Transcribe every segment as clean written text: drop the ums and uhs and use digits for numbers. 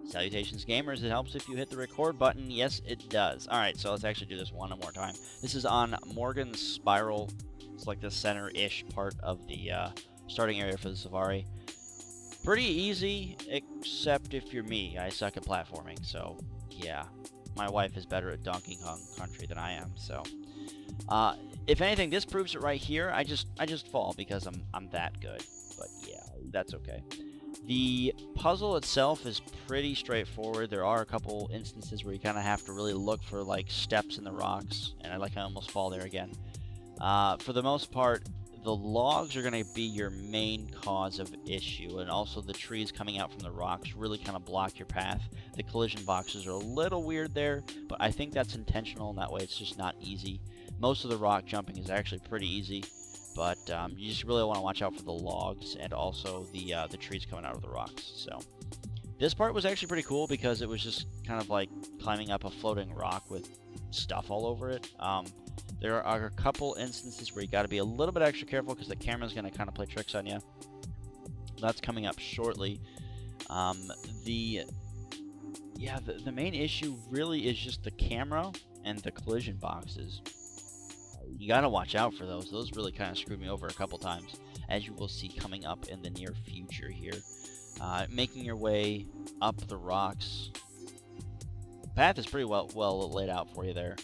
Salutations gamers, it helps if you hit the record button. Yes, it does. Alright, so let's actually do this one more time. This is on Morgan's Spiral. It's like the center-ish part of the starting area for the Sylvari. Pretty easy, except if you're me. I suck at platforming, so yeah. My wife is better at Donkey Kong Country than I am, so... if anything, this proves it right here. I just fall because I'm that good. But yeah, that's okay. The puzzle itself is pretty straightforward. There are a couple instances where you kind of have to really look for like steps in the rocks, and I almost fall there again. For the most part, the logs are going to be your main cause of issue, and also the trees coming out from the rocks really kind of block your path. The collision boxes are a little weird there, but I think that's intentional, and that way it's just not easy. Most of the rock jumping is actually pretty easy, but you just really want to watch out for the logs and also the trees coming out of the rocks. So this part was actually pretty cool because it was just kind of like climbing up a floating rock with stuff all over it. There are a couple instances where you got to be a little bit extra careful because the camera's going to kind of play tricks on you. That's coming up shortly. The main issue really is just the camera and the collision boxes. You got to watch out for those. Those really kind of screwed me over a couple times, as you will see coming up in the near future here. Making your way up the rocks. The path is pretty well laid out for you there.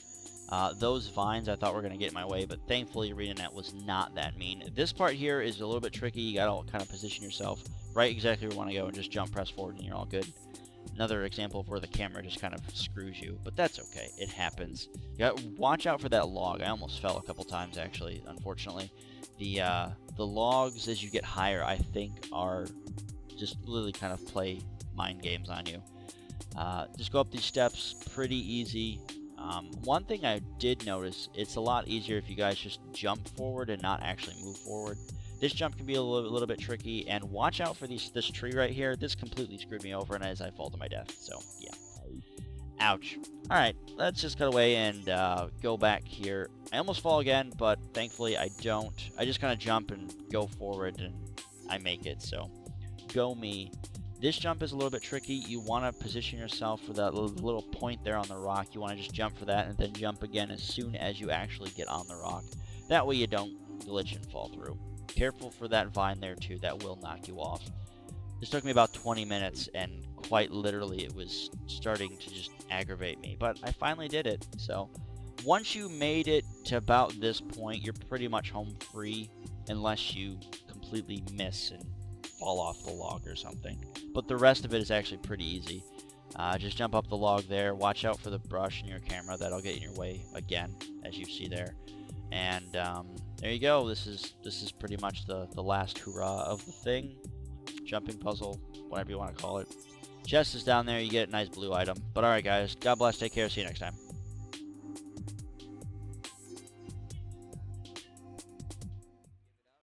Those vines I thought were going to get in my way, but thankfully ArenaNet was not that mean. This part here is a little bit tricky. You got to kind of position yourself right exactly where you want to go and just jump, press forward, and you're all good. Another example of where the camera just kind of screws you, but that's okay. It happens. You got to watch out for that log. I almost fell a couple times, actually, unfortunately. The logs, as you get higher, I think, are just literally kind of play mind games on you. Just go up these steps, pretty easy. One thing I did notice, it's a lot easier if you guys just jump forward and not actually move forward. This jump can be a little bit tricky, and watch out for this tree right here. This completely screwed me over, and as I fall to my death, so yeah. Ouch. Alright, let's just cut away and go back here. I almost fall again, but thankfully I don't. I just kind of jump and go forward, and I make it, so go me. This jump is a little bit tricky. You want to position yourself for that little point there on the rock. You want to just jump for that and then jump again as soon as you actually get on the rock. That way you don't glitch and fall through. Careful for that vine there too. That will knock you off. This took me about 20 minutes, and quite literally it was starting to just aggravate me. But I finally did it. So once you made it to about this point, you're pretty much home free unless you completely miss and fall off the log or something. But the rest of it is actually pretty easy. Just jump up the log there. Watch out for the brush in your camera. That'll get in your way again, as you see there. And there you go. This is pretty much the last hurrah of the thing. Jumping puzzle, whatever you want to call it. Chest is down there. You get a nice blue item. But alright guys, God bless. Take care. See you next time.